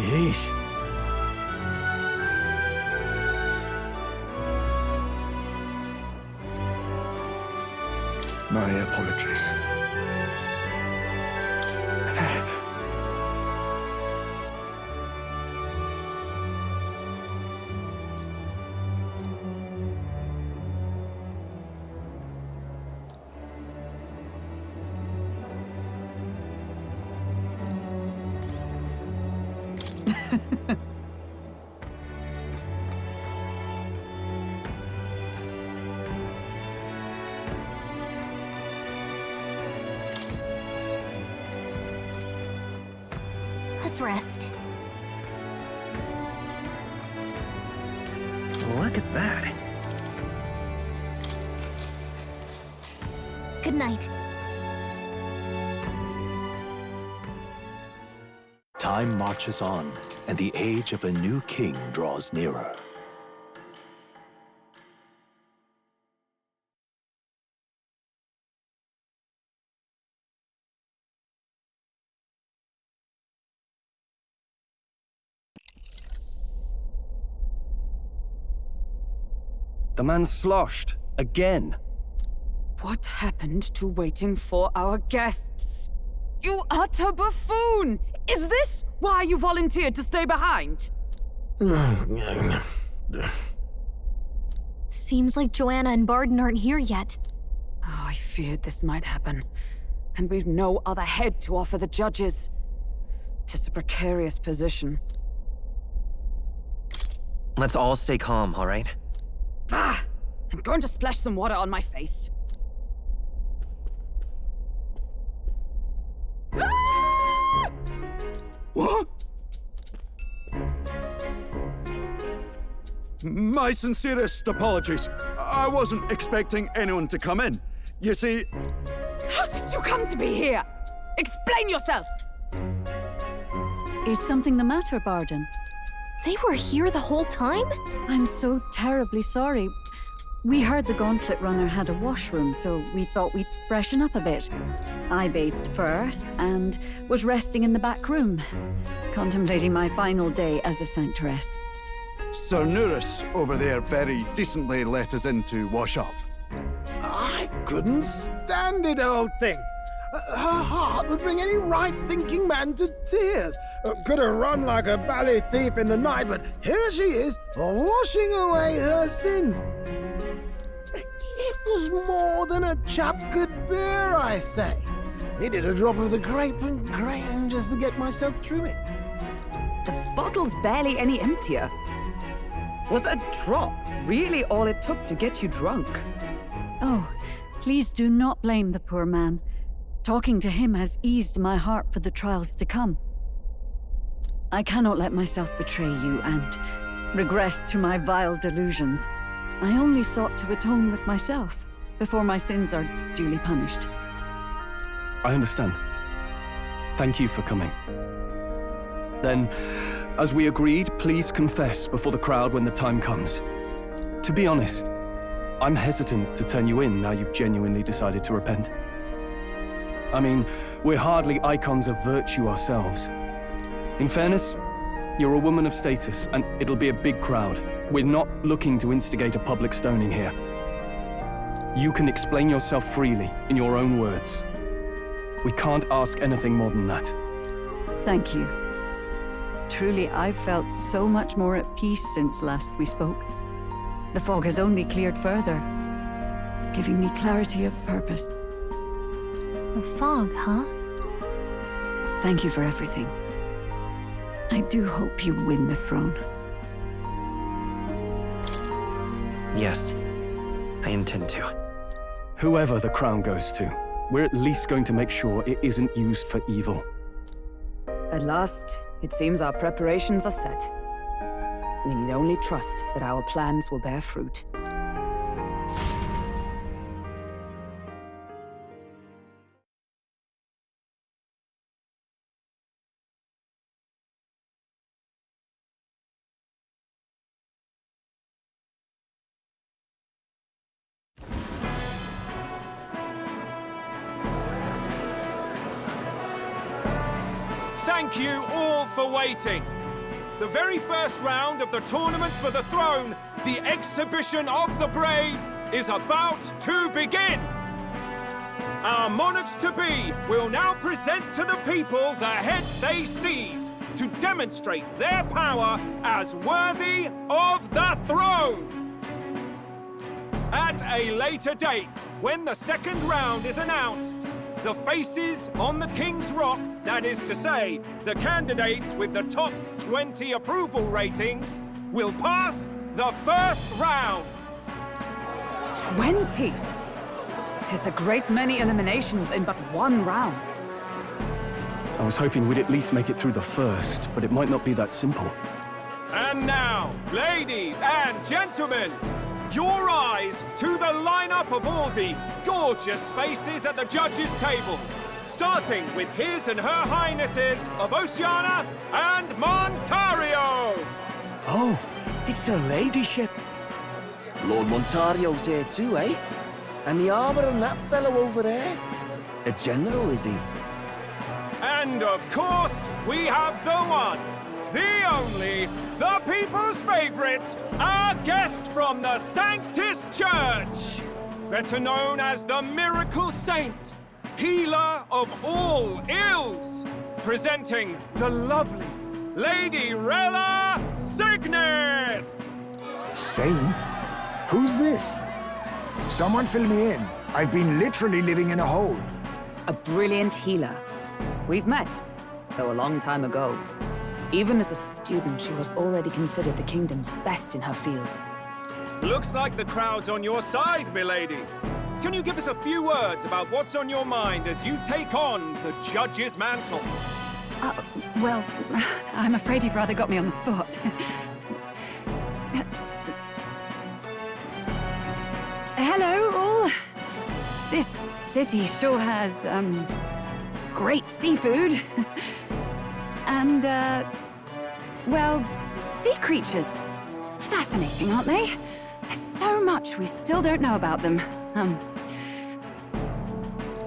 Yeesh. My apologies. Let's rest. Look at that. Good night. Time marches on, and the age of a new king draws nearer. The man's sloshed. Again. What happened to waiting for our guests? You utter buffoon! Is this why you volunteered to stay behind? Seems like Johanna and Barden aren't here yet. Oh, I feared this might happen. And we've no other head to offer the judges. 'Tis a precarious position. Let's all stay calm, all right? Ah! I'm going to splash some water on my face. Ah! What? My sincerest apologies. I wasn't expecting anyone to come in. You see... How did you come to be here? Explain yourself! Is something the matter, Barden? They were here the whole time? I'm so terribly sorry. We heard the Gauntlet Runner had a washroom, so we thought we'd freshen up a bit. I bathed first and was resting in the back room, contemplating my final day as a sanctoress. Sir Nuris over there very decently let us in to wash up. I couldn't stand it, old thing. Her heart would bring any right-thinking man to tears. Could have run like a ballet thief in the night, but here she is, washing away her sins. It was more than a chap could bear, I say. Needed a drop of the grape and grain just to get myself through it. The bottle's barely any emptier. Was a drop really all it took to get you drunk? Oh, please do not blame the poor man. Talking to him has eased my heart for the trials to come. I cannot let myself betray you and regress to my vile delusions. I only sought to atone with myself before my sins are duly punished. I understand. Thank you for coming. Then, as we agreed, please confess before the crowd when the time comes. To be honest, I'm hesitant to turn you in now you've genuinely decided to repent. I mean, we're hardly icons of virtue ourselves. In fairness, you're a woman of status, and it'll be a big crowd. We're not looking to instigate a public stoning here. You can explain yourself freely, in your own words. We can't ask anything more than that. Thank you. Truly, I've felt so much more at peace since last we spoke. The fog has only cleared further, giving me clarity of purpose. A fog, huh? Thank you for everything. I do hope you win the throne. Yes, I intend to. Whoever the crown goes to, we're at least going to make sure it isn't used for evil. At last, it seems our preparations are set. We need only trust that our plans will bear fruit. Thank you all for waiting. the very first round of the tournament for the throne, the exhibition of the brave, is about to begin. Our monarchs-to-be will now present to the people the heads they seized to demonstrate their power as worthy of the throne. At a later date, when the second round is announced, the faces on the King's Rock, that is to say, the candidates with the top 20 approval ratings, will pass the first round. 20? 'Tis a great many eliminations in but one round. I was hoping we'd at least make it through the first, but it might not be that simple. And now, ladies and gentlemen, your eyes to the lineup of all the gorgeous faces at the judges' table, starting with His and Her Highnesses of Oceania and Montario. Oh, it's her ladyship. Lord Montario's here too, eh? And the armor on that fellow over there? A general, is he? And of course, we have the one, the only, the people's favorite, our guest from the Sanctus Church, better known as the Miracle Saint, healer of all ills, presenting the lovely Lady Rella Cygnus. Saint? Who's this? Someone fill me in. I've been literally living in a hole. A brilliant healer. We've met, though a long time ago. Even as a student, she was already considered the kingdom's best in her field. Looks like the crowd's on your side, milady. Can you give us a few words about what's on your mind as you take on the judge's mantle? Well, I'm afraid you've rather got me on the spot. Hello, all. This city sure has, great seafood. And, well, sea creatures. Fascinating, aren't they? There's so much we still don't know about them.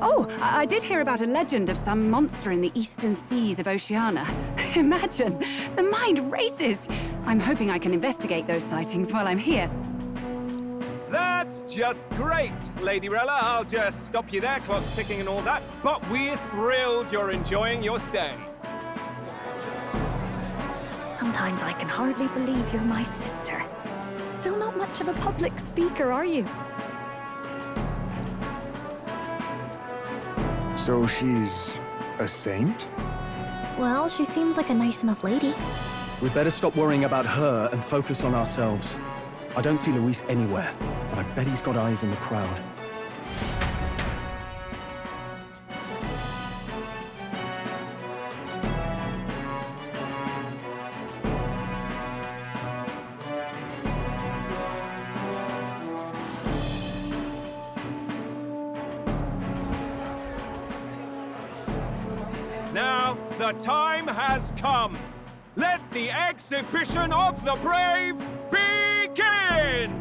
Oh, I did hear about a legend of some monster in the eastern seas of Oceania. Imagine, the mind races. I'm hoping I can investigate those sightings while I'm here. That's just great, Lady Rella. I'll just stop you there, clock's ticking and all that. But we're thrilled you're enjoying your stay. Sometimes I can hardly believe you're my sister. Still not much of a public speaker, are you? So she's a saint? Well, she seems like a nice enough lady. We'd better stop worrying about her and focus on ourselves. I don't see Luis anywhere, but I bet he's got eyes in the crowd. Now, the time has come. Let the exhibition of the brave begin!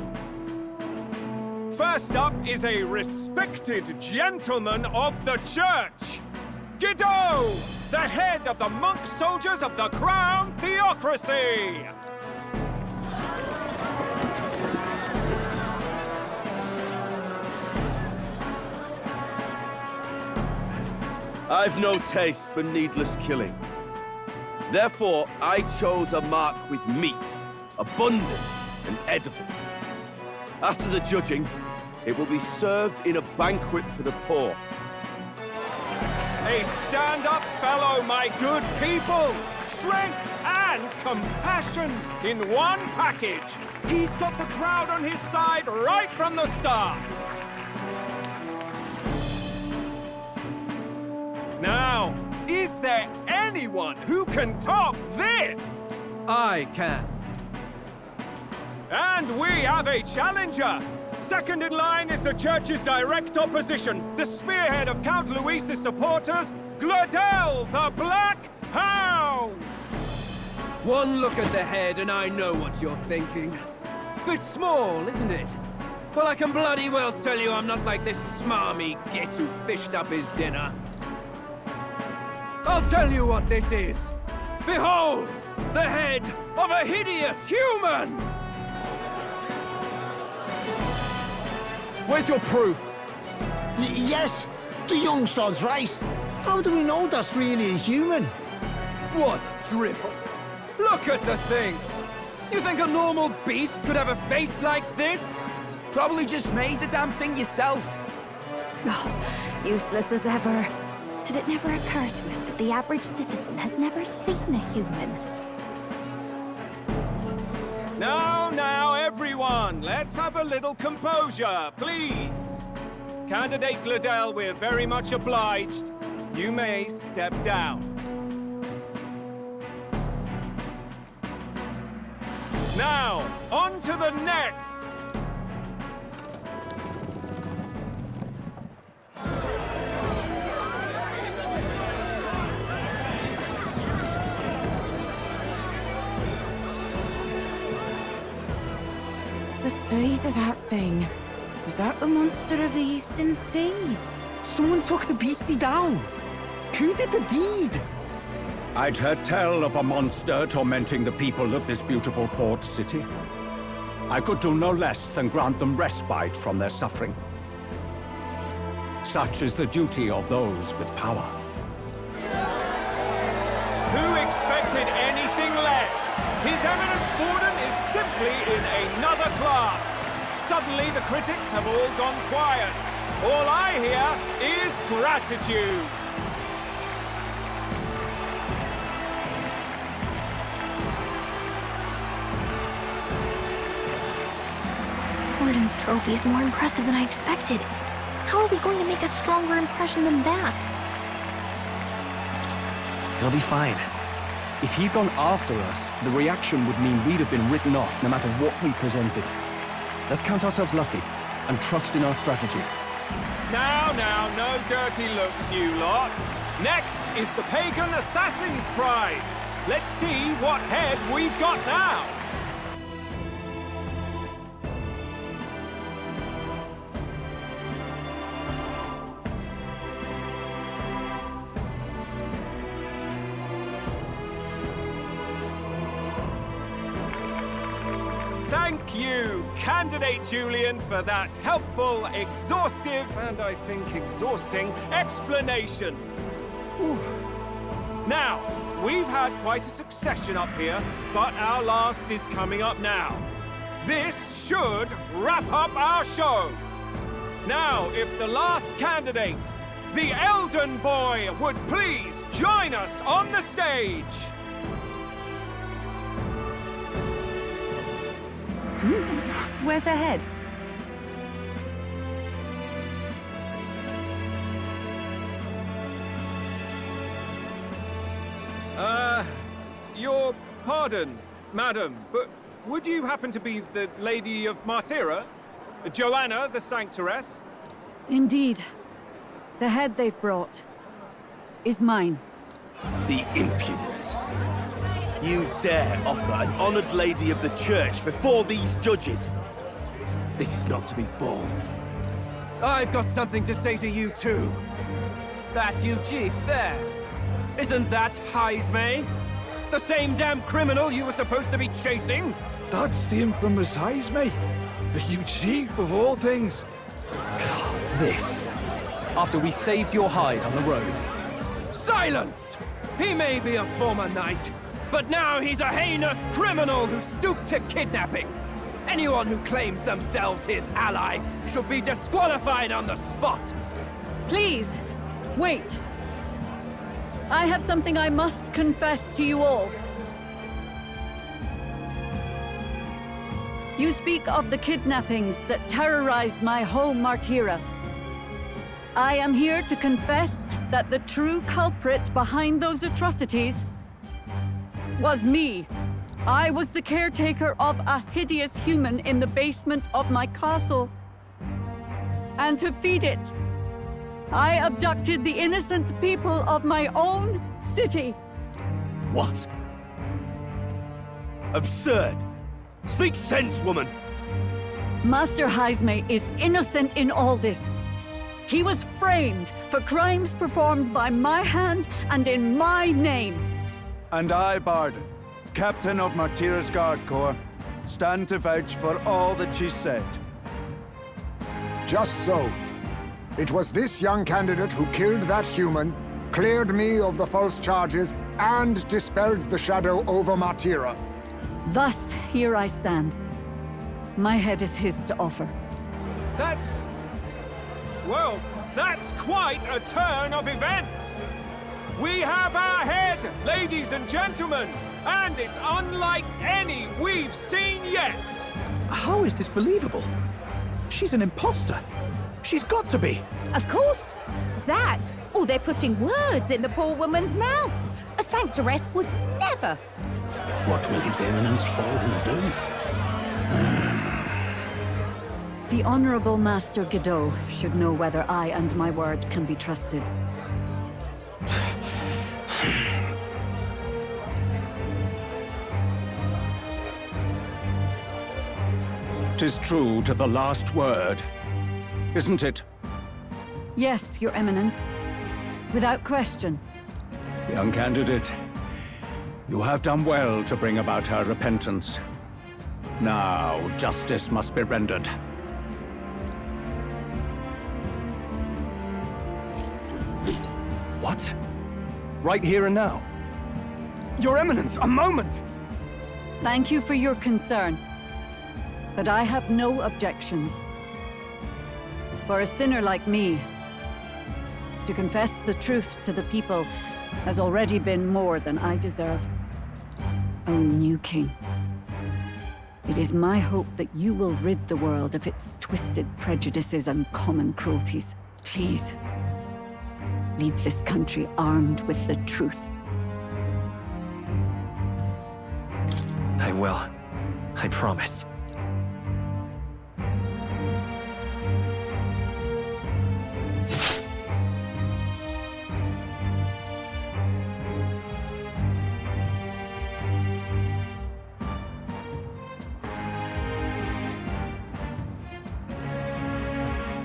First up is a respected gentleman of the church. Guido, the head of the monk soldiers of the Crown Theocracy. I've no taste for needless killing. Therefore, I chose a mark with meat, abundant and edible. After the judging, it will be served in a banquet for the poor. A stand-up fellow, my good people! Strength and compassion in one package. He's got the crowd on his side right from the start. Now, is there anyone who can top this? I can. And we have a challenger. Second in line is the church's direct opposition, the spearhead of Count Luis's supporters, Gladel the Black Hound. One look at the head and I know what you're thinking. Bit small, isn't it? Well, I can bloody well tell you I'm not like this smarmy git who fished up his dinner. I'll tell you what this is. Behold, The head of a hideous human! Where's your proof? Yes, the young sod's right. How do we know that's really a human? What drivel! Look at the thing! You think a normal beast could have a face like this? Probably just made the damn thing yourself. Oh, useless as ever. Did it never occur to him that the average citizen has never seen a human? Now, everyone, let's have a little composure, please. Candidate Gladell, we're very much obliged. You may step down. Now, on to the next! The size of that thing. Is that the monster of the Eastern Sea? Someone took the beastie down. Who did the deed? I'd heard tell of a monster tormenting the people of this beautiful port city. I could do no less than grant them respite from their suffering. Such is the duty of those with power. Who expected anything less? His Eminence Borden is simply in another class. Suddenly the critics have all gone quiet. All I hear is gratitude. Borden's trophy is more impressive than I expected. How are we going to make a stronger impression than that? He'll be fine. If he'd gone after us, the reaction would mean we'd have been written off no matter what we presented. Let's count ourselves lucky and trust in our strategy. Now, no dirty looks, you lot. Next is the Pagan Assassin's Prize. Let's see what head we've got now. Thank you, Candidate Julian, for that helpful, exhaustive, and I think exhausting explanation. Whew. Now, we've had quite a succession up here, but our last is coming up now. This should wrap up our show. Now, if the last candidate, the Elden Boy, would please join us on the stage. Where's their head? Your pardon, madam, but would you happen to be the Lady of Martyra? Johanna, the Sanctoress? Indeed. The head they've brought is mine. The impudence. You dare offer an honored lady of the church before these judges? This is not to be borne. I've got something to say to you too. That you chief there. Isn't that Heismay? The same damn criminal you were supposed to be chasing? That's the infamous Heismay. The huge chief of all things. This. After we saved your hide on the road. Silence! He may be a former knight, but now he's a heinous criminal who stooped to kidnapping. Anyone who claims themselves his ally should be disqualified on the spot. Please, wait. I have something I must confess to you all. You speak of the kidnappings that terrorized my home, Martyra. I am here to confess that the true culprit behind those atrocities was me. I was the caretaker of a hideous human in the basement of my castle. And to feed it, I abducted the innocent people of my own city. What? Absurd! Speak sense, woman! Master Heismay is innocent in all this. He was framed for crimes performed by my hand and in my name. And I, Bardon, captain of Martira's Guard Corps, stand to vouch for all that she said. Just so. It was this young candidate who killed that human, cleared me of the false charges, and dispelled the shadow over Martira. Thus, here I stand. My head is his to offer. That's... well, that's quite a turn of events! We have our head, ladies and gentlemen, and it's unlike any we've seen yet! How is this believable? She's an imposter. She's got to be. Of course. That, or they're putting words in the poor woman's mouth. A sanctoress would never. What will His Eminence Forden do? The Honorable Master Godot should know whether I and my words can be trusted. 'Tis true to the last word, isn't it? Yes, Your Eminence. Without question. Young candidate, you have done well to bring about her repentance. Now, justice must be rendered. What? Right here and now? Your Eminence, a moment! Thank you for your concern. But I have no objections. For a sinner like me, to confess the truth to the people has already been more than I deserve. O new king, it is my hope that you will rid the world of its twisted prejudices and common cruelties. Please, lead this country armed with the truth. I will. I promise.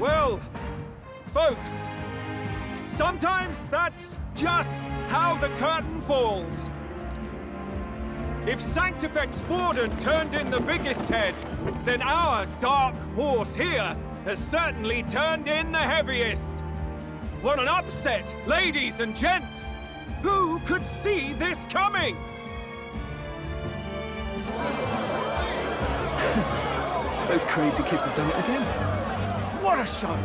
Well, folks, sometimes that's just how the curtain falls. If Sanctifex Forden turned in the biggest head, then our dark horse here has certainly turned in the heaviest. What an upset, ladies and gents! Who could see this coming? Those crazy kids have done it again. What a show!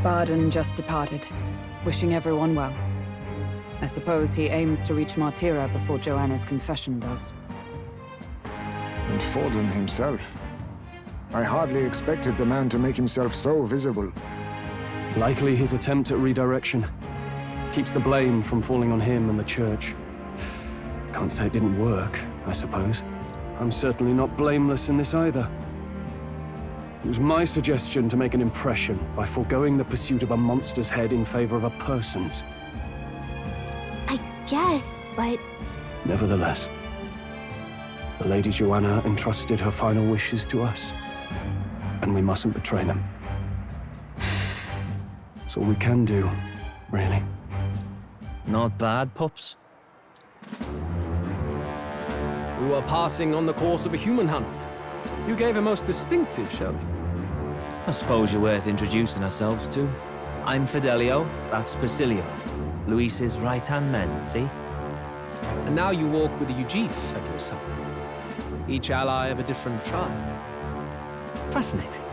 Barden just departed, wishing everyone well. I suppose he aims to reach Martira before Johanna's confession does. And Forden himself. I hardly expected the man to make himself so visible. Likely his attempt at redirection. Keeps the blame from falling on him and the church. Can't say it didn't work, I suppose. I'm certainly not blameless in this either. It was my suggestion to make an impression by foregoing the pursuit of a monster's head in favor of a person's. I guess, but... Nevertheless, the Lady Johanna entrusted her final wishes to us, and we mustn't betray them. That's all we can do, really. Not bad, pups. We were passing on the course of a human hunt. You gave a most distinctive showing. I suppose you're worth introducing ourselves to. I'm Fidelio, that's Basilio. Luis's right-hand men, see? And now you walk with a Ujif at your side. Each ally of a different tribe. Fascinating.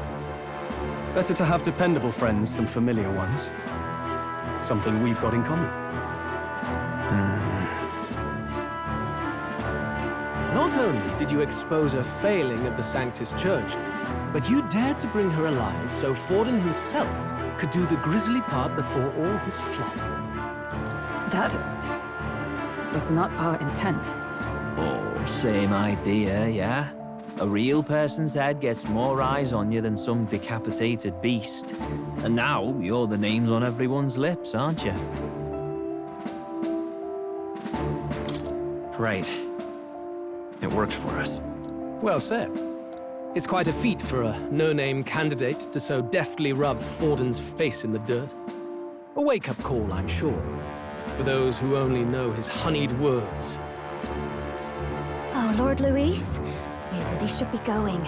Better to have dependable friends than familiar ones. Something we've got in common. Not only did you expose a failing of the Sanctus Church, but you dared to bring her alive so Forden himself could do the grisly part before all his flock. That was not our intent. Oh, same idea, yeah? A real person's head gets more eyes on you than some decapitated beast. And now, you're the names on everyone's lips, aren't you? Right. It worked for us. Well said. It's quite a feat for a no-name candidate to so deftly rub Forden's face in the dirt. A wake-up call, I'm sure, for those who only know his honeyed words. Oh, Lord Luis, we really should be going.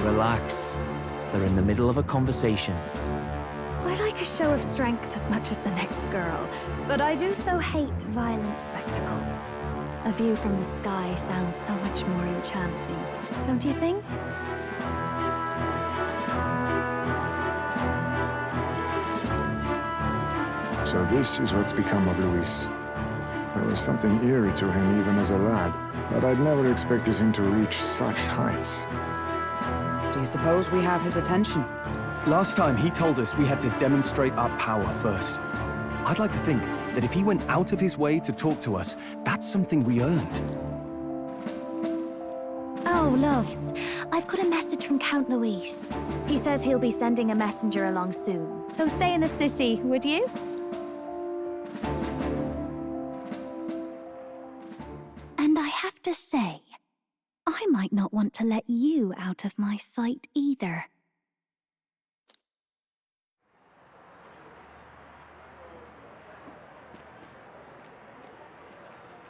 Relax. They're in the middle of a conversation. I like a show of strength as much as the next girl, but I do so hate violent spectacles. A view from the sky sounds so much more enchanting, don't you think? So this is what's become of Luis. There was something eerie to him even as a lad, but I'd never expected him to reach such heights. Do you suppose we have his attention? Last time he told us we had to demonstrate our power first. I'd like to think that if he went out of his way to talk to us, that's something we earned. Oh, loves, I've got a message from Count Luis. He says he'll be sending a messenger along soon, so stay in the city, would you? And I have to say, I might not want to let you out of my sight either.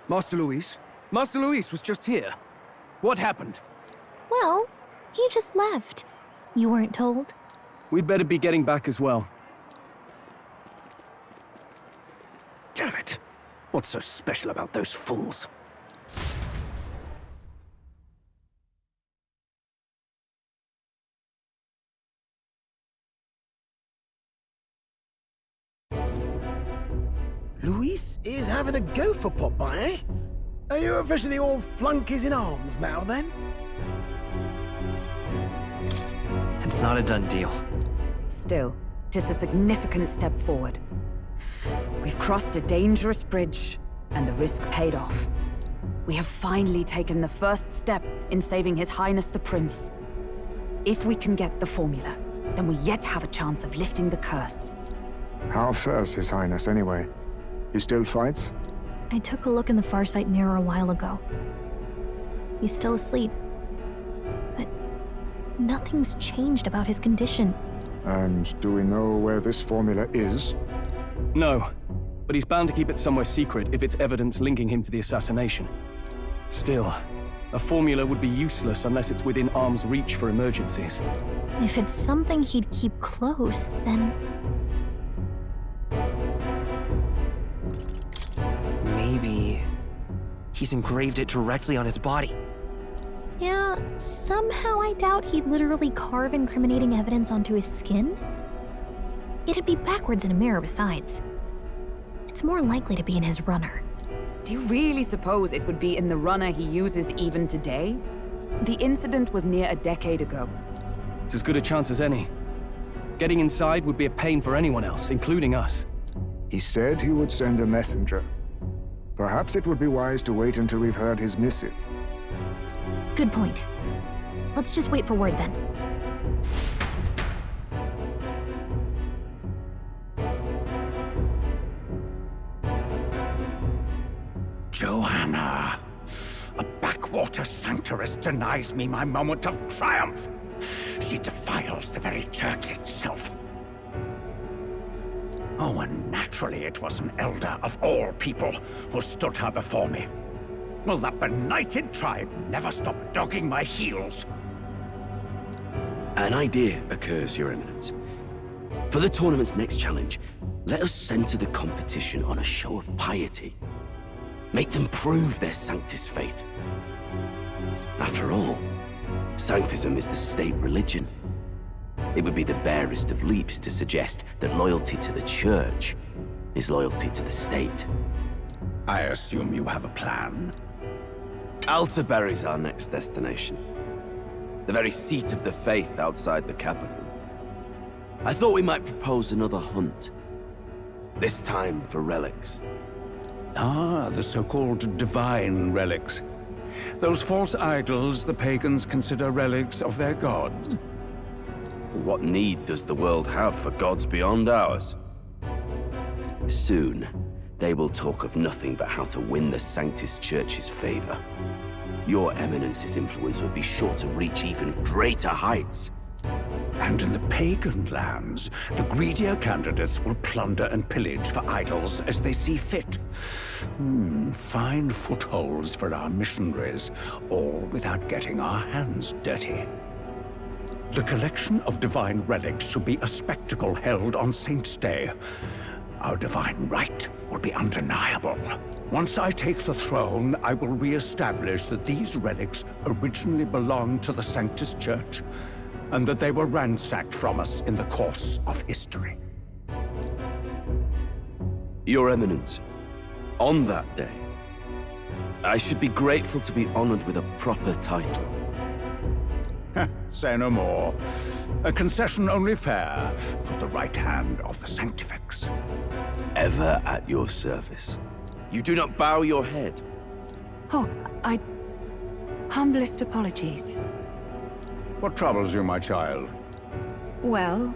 Master Luis? Master Luis was just here. What happened? Well, he just left. You weren't told? We'd better be getting back as well. Damn it. What's so special about those fools? Luis is having a go for Popeye, eh? Are you officially all flunkies in arms now, then? It's not a done deal. Still, 'tis a significant step forward. We've crossed a dangerous bridge, and the risk paid off. We have finally taken the first step in saving His Highness the Prince. If we can get the formula, then we yet have a chance of lifting the curse. How fares His Highness, anyway? He still fights? I took a look in the Farsight mirror a while ago. He's still asleep. But nothing's changed about his condition. And do we know where this formula is? No, but he's bound to keep it somewhere secret if it's evidence linking him to the assassination. Still, a formula would be useless unless it's within arm's reach for emergencies. If it's something he'd keep close, then... Maybe he's engraved it directly on his body. Yeah, somehow I doubt he'd literally carve incriminating evidence onto his skin. It'd be backwards in a mirror besides. It's more likely to be in his runner. Do you really suppose it would be in the runner he uses even today? The incident was near a decade ago. It's as good a chance as any. Getting inside would be a pain for anyone else, including us. He said he would send a messenger. Perhaps it would be wise to wait until we've heard his missive. Good point. Let's just wait for word then. Johanna! A backwater sanctuarist denies me my moment of triumph! She defiles the very church itself! Oh, and naturally it was an elder of all people who stood her before me. Will that benighted tribe never stop dogging my heels? An idea occurs, Your Eminence. For the tournament's next challenge, let us center the competition on a show of piety. Make them prove their Sanctus faith. After all, Sanctism is the state religion. It would be the barest of leaps to suggest that loyalty to the Church is loyalty to the state. I assume you have a plan? Altaberry's our next destination. The very seat of the faith outside the capital. I thought we might propose another hunt. This time for relics. Ah, the so-called divine relics. Those false idols the pagans consider relics of their gods. What need does the world have for gods beyond ours? Soon, they will talk of nothing but how to win the Sanctus Church's favor. Your Eminence's influence would be sure to reach even greater heights. And in the pagan lands, the greedier candidates will plunder and pillage for idols as they see fit. Fine footholds for our missionaries, all without getting our hands dirty. The collection of divine relics should be a spectacle held on Saint's Day. Our divine right will be undeniable. Once I take the throne, I will re-establish that these relics originally belonged to the Sanctus Church, and that they were ransacked from us in the course of history. Your Eminence, on that day, I should be grateful to be honored with a proper title. Say no more. A concession only fair for the right hand of the Sanctifex. Ever at your service. You do not bow your head. Oh, humblest apologies. What troubles you, my child? Well,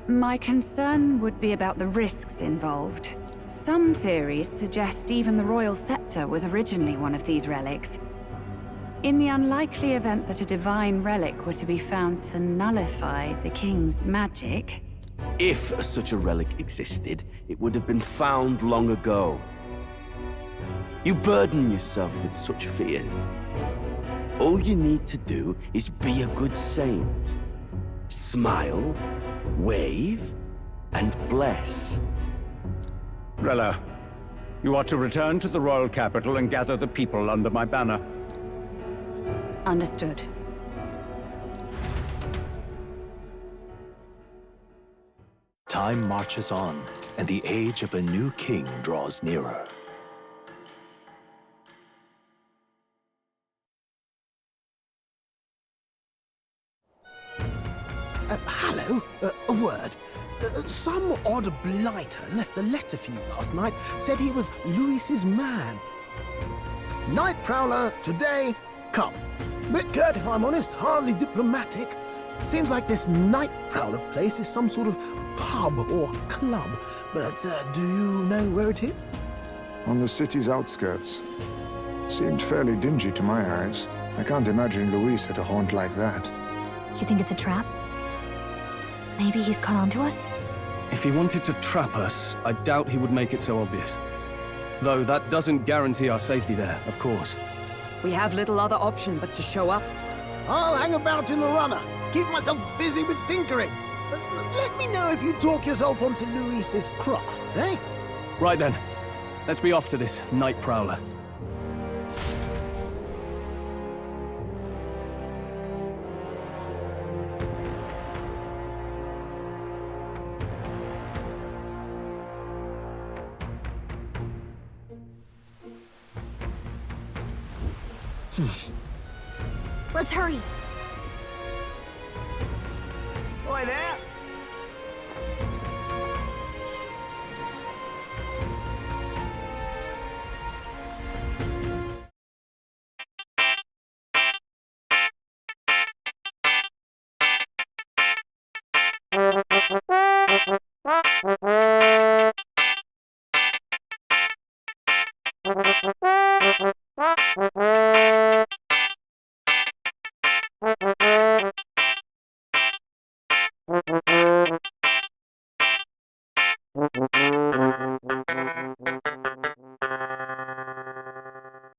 my concern would be about the risks involved. Some theories suggest even the royal scepter was originally one of these relics. In the unlikely event that a divine relic were to be found to nullify the king's magic... If such a relic existed, it would have been found long ago. You burden yourself with such fears. All you need to do is be a good saint. Smile, wave, and bless. Rella, you are to return to the royal capital and gather the people under my banner. Understood. Time marches on, and the age of a new king draws nearer. Hello? A word. Some odd blighter left a letter for you last night. Said he was Louis's man. Night Prowler, today, come. Bit curt, if I'm honest, hardly diplomatic. Seems like this Night Prowler place is some sort of pub or club. But do you know where it is? On the city's outskirts. Seemed fairly dingy to my eyes. I can't imagine Louis at a haunt like that. You think it's a trap? Maybe he's caught on to us? If he wanted to trap us, I doubt he would make it so obvious. Though that doesn't guarantee our safety there, of course. We have little other option but to show up. I'll hang about in the runner. Keep myself busy with tinkering. Let me know if you talk yourself onto Louis's craft, eh? Right then. Let's be off to this Night Prowler. Let's hurry. Boy there!